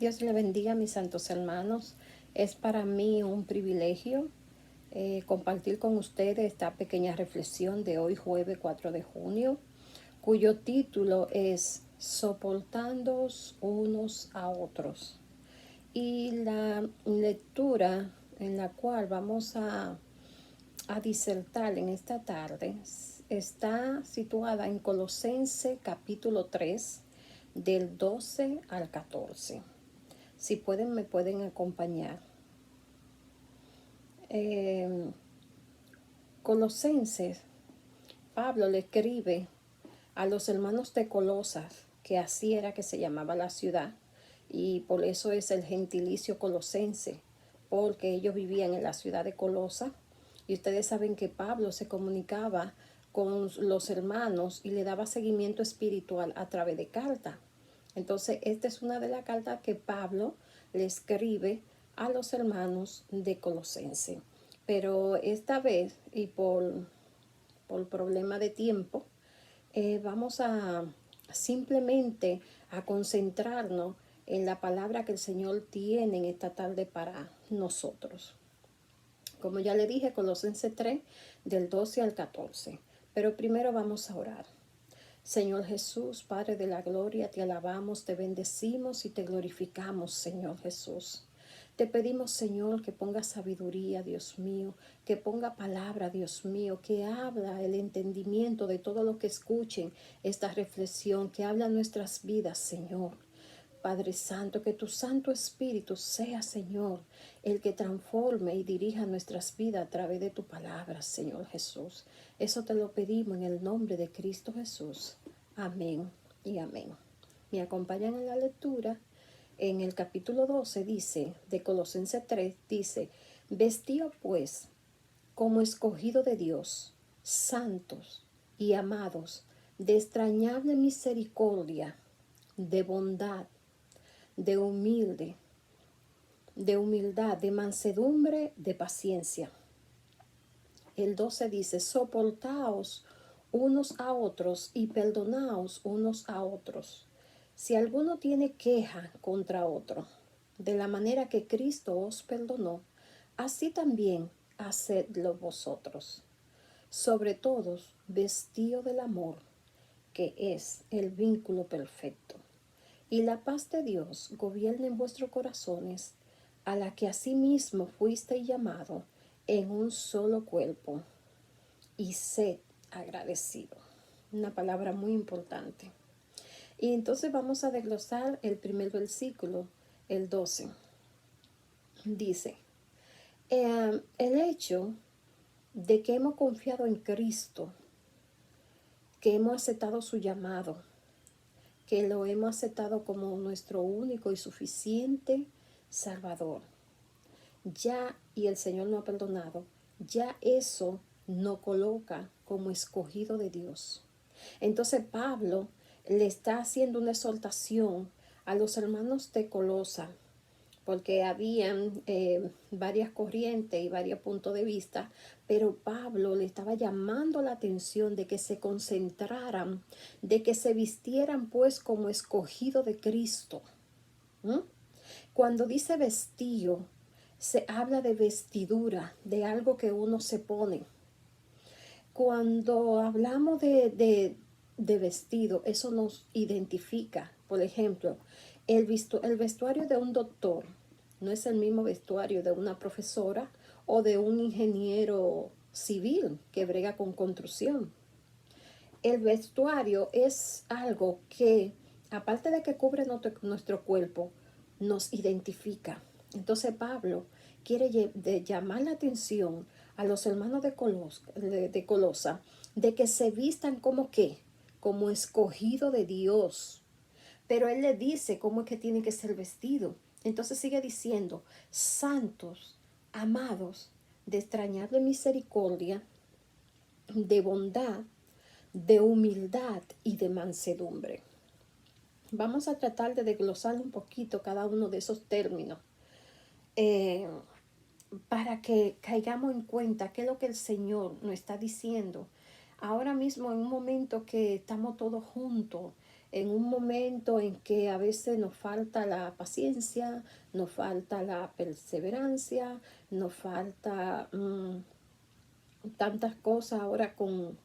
Dios le bendiga, mis santos hermanos. Es para mí un privilegio compartir con ustedes esta pequeña reflexión de hoy, jueves 4 de junio, cuyo título es Soportándoos unos a otros. Y la lectura en la cual vamos a disertar en esta tarde está situada en Colosense capítulo 3, del 12 al 14. Si pueden, me pueden acompañar. Colosenses, Pablo le escribe a los hermanos de Colosas, que así era que se llamaba la ciudad, y por eso es el gentilicio colosense, porque ellos vivían en la ciudad de Colosa, y ustedes saben que Pablo se comunicaba con los hermanos y le daba seguimiento espiritual a través de carta. Entonces, esta es una de las cartas que Pablo le escribe a los hermanos de Colosense. Pero esta vez, y por problema de tiempo, vamos a simplemente a concentrarnos en la palabra que el Señor tiene en esta tarde para nosotros. Como ya le dije, Colosenses 3, del 12 al 14. Pero primero vamos a orar. Señor Jesús, Padre de la gloria, te alabamos, te bendecimos y te glorificamos, Señor Jesús. Te pedimos, Señor, que ponga sabiduría, Dios mío, que ponga palabra, Dios mío, que habla el entendimiento de todo lo que escuchen esta reflexión, que habla nuestras vidas, Señor. Padre Santo, que tu Santo Espíritu sea, Señor, el que transforme y dirija nuestras vidas a través de tu palabra, Señor Jesús. Eso te lo pedimos en el nombre de Cristo Jesús. Amén y amén. Me acompañan en la lectura. En el capítulo 12 dice, de Colosenses 3, dice, vestíos pues como escogido de Dios, santos y amados, de extrañable misericordia, de bondad, de humildad, de mansedumbre, de paciencia. El 12 dice, soportaos unos a otros y perdonaos unos a otros. Si alguno tiene queja contra otro, de la manera que Cristo os perdonó, así también hacedlo vosotros. Sobre todos, vestíos del amor, que es el vínculo perfecto. Y la paz de Dios gobierne en vuestros corazones, a la que asimismo fuisteis llamado en un solo cuerpo, y sed agradecido. Una palabra muy importante. Y entonces vamos a desglosar el primer versículo, el 12. Dice, el hecho de que hemos confiado en Cristo, que hemos aceptado su llamado, que lo hemos aceptado como nuestro único y suficiente Salvador, ya, y el Señor nos ha perdonado, ya eso nos coloca como escogido de Dios. Entonces Pablo le está haciendo una exhortación a los hermanos de Colosa, porque habían varias corrientes y varios puntos de vista, pero Pablo le estaba llamando la atención de que se concentraran, de que se vistieran pues como escogido de Cristo. Cuando dice vestido, se habla de vestidura, de algo que uno se pone. Cuando hablamos de vestido, eso nos identifica. Por ejemplo, el vestuario de un doctor no es el mismo vestuario de una profesora o de un ingeniero civil que brega con construcción. El vestuario es algo que, aparte de que cubre nuestro cuerpo, nos identifica. Entonces Pablo quiere llamar la atención a los hermanos de Colosa de que se vistan como qué, como escogido de Dios. Pero él le dice cómo es que tiene que ser vestido. Entonces sigue diciendo, santos, amados, de extrañable misericordia, de bondad, de humildad y de mansedumbre. Vamos a tratar de desglosar un poquito cada uno de esos términos para que caigamos en cuenta qué es lo que el Señor nos está diciendo. Ahora mismo, en un momento que estamos todos juntos, en un momento en que a veces nos falta la paciencia, nos falta la perseverancia, nos falta tantas cosas ahora con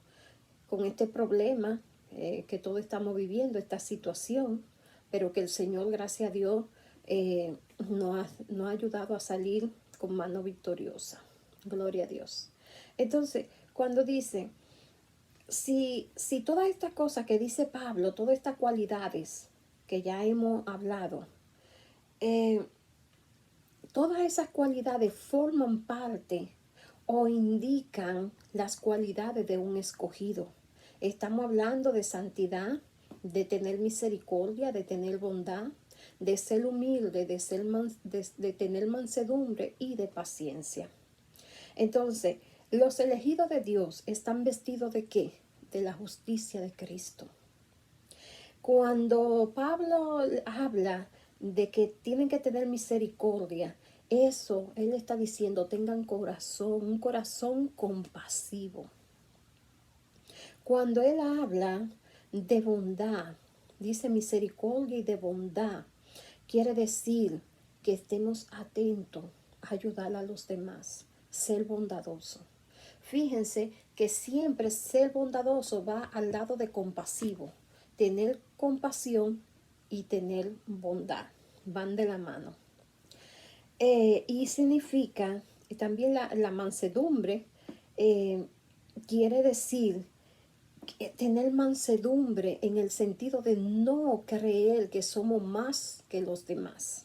este problema que todos estamos viviendo, esta situación, pero que el Señor, gracias a Dios, nos ha ayudado a salir con mano victoriosa. Gloria a Dios. Entonces, cuando dice, si todas estas cosas que dice Pablo, todas estas cualidades que ya hemos hablado, eh, todas esas cualidades forman parte o indican las cualidades de un escogido. Estamos hablando de santidad, de tener misericordia, de tener bondad, de ser humilde, de tener mansedumbre y de paciencia. Entonces, los elegidos de Dios están vestidos ¿de qué? De la justicia de Cristo. Cuando Pablo habla de que tienen que tener misericordia, eso él está diciendo, tengan un corazón compasivo. Cuando él habla de bondad, dice misericordia y de bondad, quiere decir que estemos atentos a ayudar a los demás, ser bondadoso. Fíjense que siempre ser bondadoso va al lado de compasivo. Tener compasión y tener bondad van de la mano. Y significa, y también la mansedumbre, quiere decir tener mansedumbre en el sentido de no creer que somos más que los demás.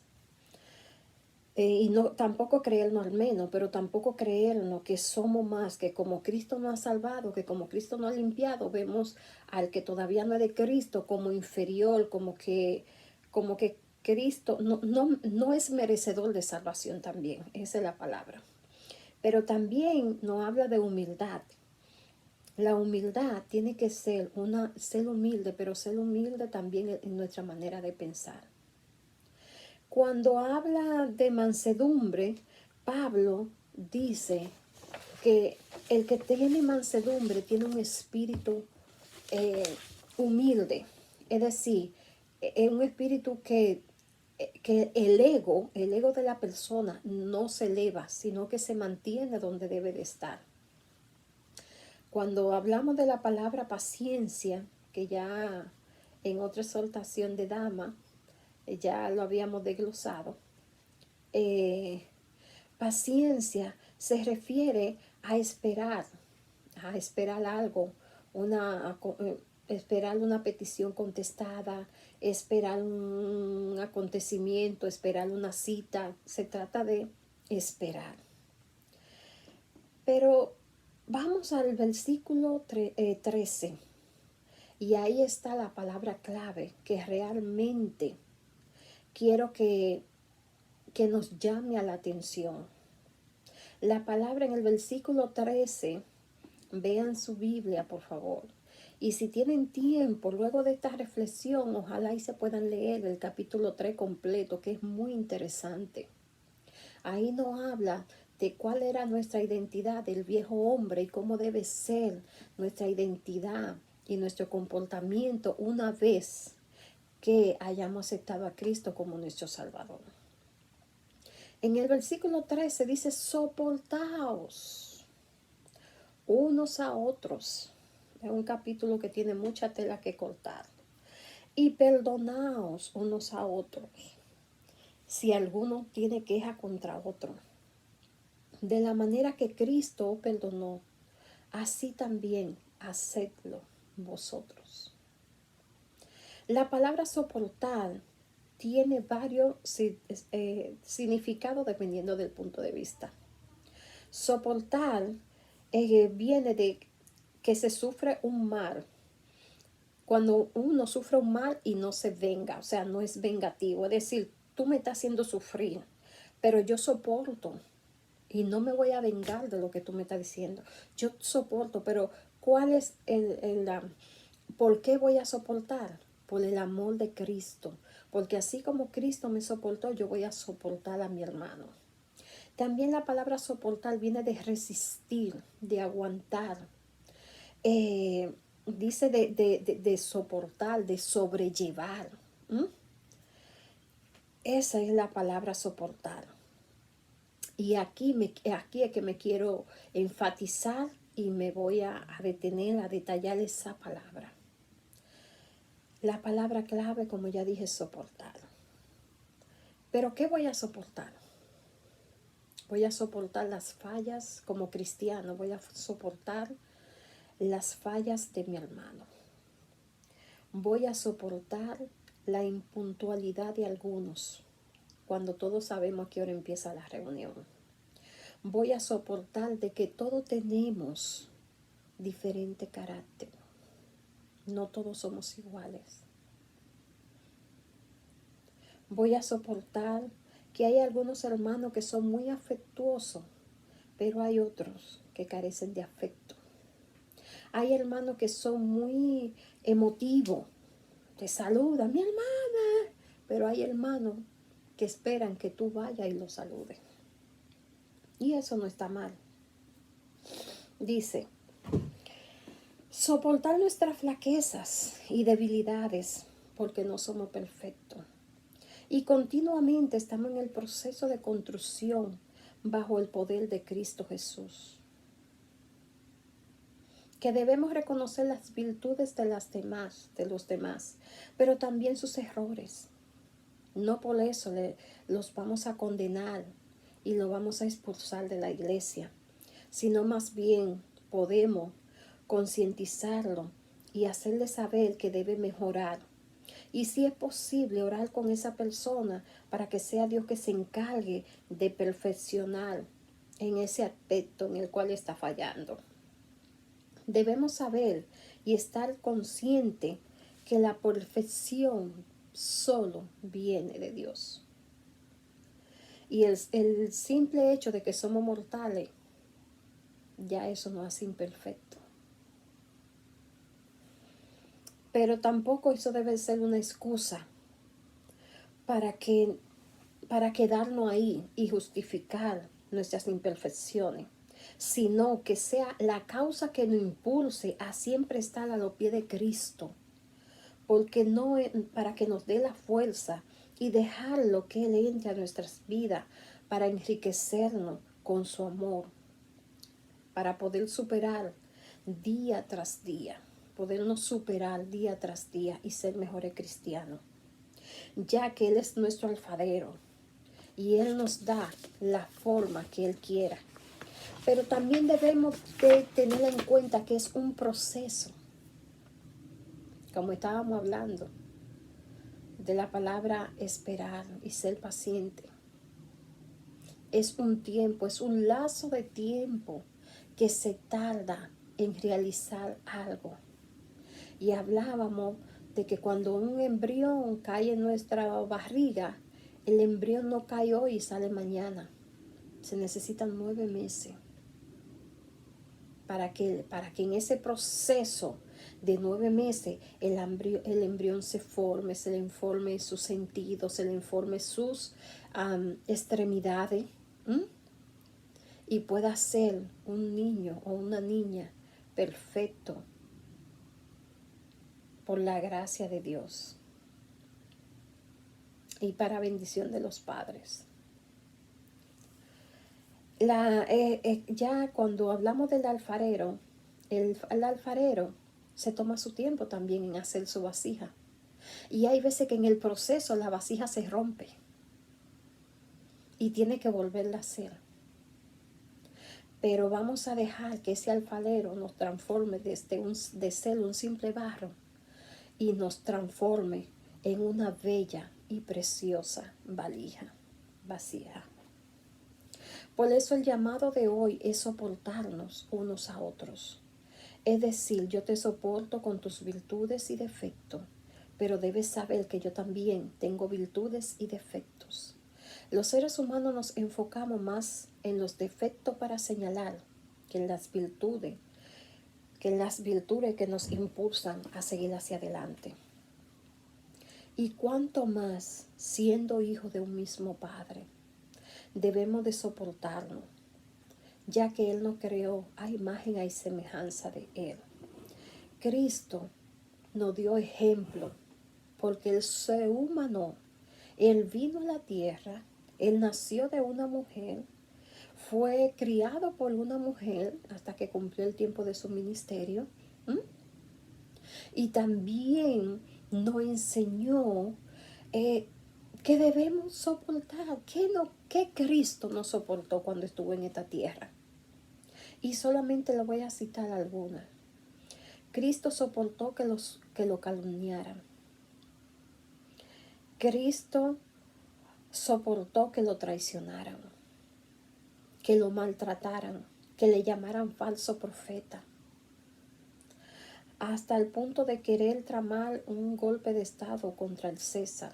Y no, tampoco creernos al menos, pero tampoco creernos que somos más, que como Cristo nos ha salvado, que como Cristo nos ha limpiado, vemos al que todavía no es de Cristo como inferior, como que Cristo no es merecedor de salvación también, esa es la palabra. Pero también nos habla de humildad. La humildad tiene que ser humilde, pero ser humilde también en nuestra manera de pensar. Cuando habla de mansedumbre, Pablo dice que el que tiene mansedumbre tiene un espíritu humilde. Es decir, es un espíritu que el ego de la persona no se eleva, sino que se mantiene donde debe de estar. Cuando hablamos de la palabra paciencia, que ya en otra exhortación de Dama, ya lo habíamos desglosado, paciencia se refiere a esperar algo, esperar una petición contestada, esperar un acontecimiento, esperar una cita. Se trata de esperar. Pero vamos al versículo 13. Y ahí está la palabra clave que realmente quiero que nos llame a la atención. La palabra en el versículo 13, vean su Biblia, por favor. Y si tienen tiempo, luego de esta reflexión, ojalá y se puedan leer el capítulo 3 completo, que es muy interesante. Ahí nos habla de cuál era nuestra identidad del viejo hombre y cómo debe ser nuestra identidad y nuestro comportamiento una vez que hayamos aceptado a Cristo como nuestro Salvador. En el versículo 13 dice, soportaos unos a otros. Es un capítulo que tiene mucha tela que cortar. Y perdonaos unos a otros, si alguno tiene queja contra otro. De la manera que Cristo perdonó, así también hacedlo vosotros. La palabra soportar tiene varios significados dependiendo del punto de vista. Soportar viene de que se sufre un mal. Cuando uno sufre un mal y no se venga, o sea, no es vengativo. Es decir, tú me estás haciendo sufrir, pero yo soporto y no me voy a vengar de lo que tú me estás diciendo. Yo soporto, pero ¿cuál es por qué voy a soportar? Por el amor de Cristo. Porque así como Cristo me soportó, yo voy a soportar a mi hermano. También la palabra soportar viene de resistir, de aguantar. dice de soportar, de sobrellevar. ¿Mm? Esa es la palabra soportar. Y aquí es que me quiero enfatizar y me voy a detener a detallar esa palabra. La palabra clave, como ya dije, es soportar. ¿Pero qué voy a soportar? Voy a soportar las fallas como cristiano, voy a soportar las fallas de mi hermano. Voy a soportar la impuntualidad de algunos cuando todos sabemos a qué hora empieza la reunión. Voy a soportar de que todos tenemos diferente carácter. No todos somos iguales. Voy a soportar que hay algunos hermanos que son muy afectuosos, pero hay otros que carecen de afecto. Hay hermanos que son muy emotivos, te saludan, mi hermana, pero hay hermanos que esperan que tú vayas y los saludes. Y eso no está mal. Dice, soportar nuestras flaquezas y debilidades porque no somos perfectos. Y continuamente estamos en el proceso de construcción bajo el poder de Cristo Jesús. Que debemos reconocer las virtudes de los demás, pero también sus errores. No por eso los vamos a condenar y lo vamos a expulsar de la iglesia, sino más bien podemos concientizarlo y hacerle saber que debe mejorar. Y si es posible, orar con esa persona para que sea Dios que se encargue de perfeccionar en ese aspecto en el cual está fallando. Debemos saber y estar consciente que la perfección solo viene de Dios. Y el simple hecho de que somos mortales, ya eso nos hace imperfecto. Pero tampoco eso debe ser una excusa para quedarnos ahí y justificar nuestras imperfecciones, sino que sea la causa que nos impulse a siempre estar a los pies de Cristo, porque no es para que nos dé la fuerza y dejarlo que Él entre a nuestras vidas para enriquecernos con su amor, para poder superar día tras día, podernos superar día tras día y ser mejores cristianos, ya que Él es nuestro alfarero y Él nos da la forma que Él quiera. Pero también debemos de tener en cuenta que es un proceso, como estábamos hablando, de la palabra esperar y ser paciente. Es un tiempo, es un lazo de tiempo que se tarda en realizar algo. Y hablábamos de que cuando un embrión cae en nuestra barriga, el embrión no cae hoy y sale mañana. Se necesitan 9 meses para que en ese proceso de 9 meses el embrión se le informe sus sentidos, se le informe sus extremidades, y pueda ser un niño o una niña perfecto por la gracia de Dios y para bendición de los padres. Ya cuando hablamos del alfarero, el alfarero se toma su tiempo también en hacer su vasija. Y hay veces que en el proceso la vasija se rompe y tiene que volverla a hacer. Pero vamos a dejar que ese alfarero nos transforme de ser un simple barro y nos transforme en una bella y preciosa vasija. Por eso el llamado de hoy es soportarnos unos a otros. Es decir, yo te soporto con tus virtudes y defectos, pero debes saber que yo también tengo virtudes y defectos. Los seres humanos nos enfocamos más en los defectos para señalar que en las virtudes, que nos impulsan a seguir hacia adelante. Y cuánto más siendo hijos de un mismo Padre, debemos de soportarnos, ya que Él nos creó a imagen y semejanza de Él. Cristo nos dio ejemplo porque Él se humanó. Él vino a la tierra, Él nació de una mujer, fue criado por una mujer hasta que cumplió el tiempo de su ministerio. Y también nos enseñó que debemos soportar. ¿Qué Cristo nos soportó cuando estuvo en esta tierra? Y solamente le voy a citar algunas. Cristo soportó que lo calumniaran. Cristo soportó que lo traicionaran, que lo maltrataran, que le llamaran falso profeta, hasta el punto de querer tramar un golpe de estado contra el César.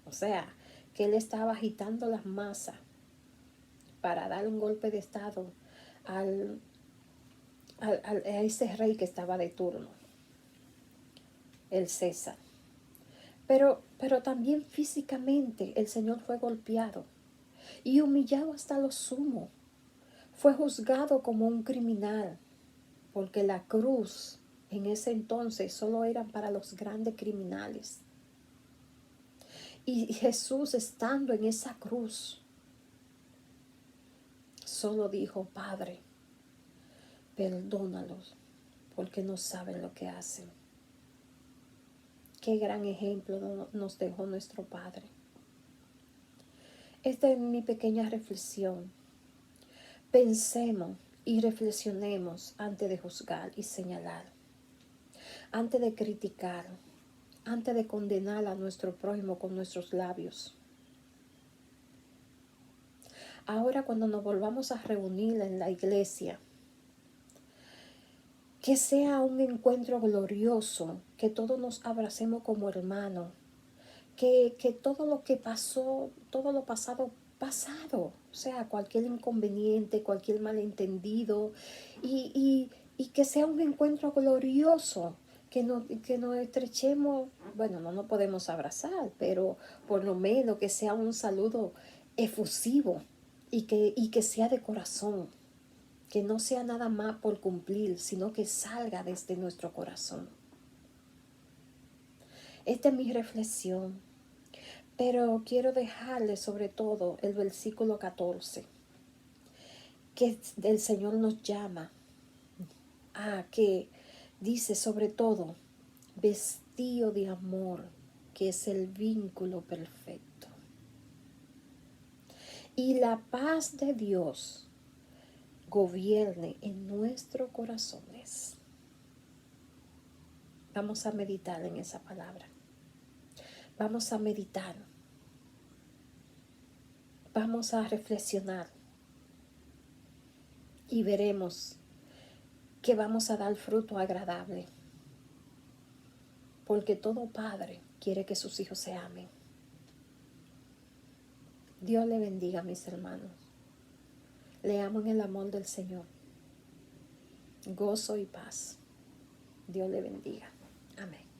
O sea, que él estaba agitando las masas para dar un golpe de estado a ese rey que estaba de turno, el César. Pero también físicamente el Señor fue golpeado y humillado hasta lo sumo. Fue juzgado como un criminal, porque la cruz en ese entonces solo era para los grandes criminales. Y Jesús, estando en esa cruz, solo dijo: Padre, perdónalos, porque no saben lo que hacen. Qué gran ejemplo nos dejó nuestro Padre. Esta es mi pequeña reflexión. Pensemos y reflexionemos antes de juzgar y señalar, antes de criticar, antes de condenar a nuestro prójimo con nuestros labios. Ahora, cuando nos volvamos a reunir en la iglesia, que sea un encuentro glorioso, que todos nos abracemos como hermanos, que todo lo que pasó, todo lo pasado, pasado, o sea, cualquier inconveniente, cualquier malentendido, y que sea un encuentro glorioso, que nos estrechemos. Bueno, no nos podemos abrazar, pero por lo menos que sea un saludo efusivo y que sea de corazón, que no sea nada más por cumplir, sino que salga desde nuestro corazón. Esta es mi reflexión, pero quiero dejarle sobre todo el versículo 14, que el Señor nos llama a que dice sobre todo, vestido de amor, que es el vínculo perfecto. Y la paz de Dios gobierne en nuestros corazones. Vamos a meditar en esa palabra. Vamos a meditar. Vamos a reflexionar. Y veremos que vamos a dar fruto agradable. Porque todo padre quiere que sus hijos se amen. Dios le bendiga, mis hermanos. Le amo en el amor del Señor. Gozo y paz. Dios le bendiga. Amén.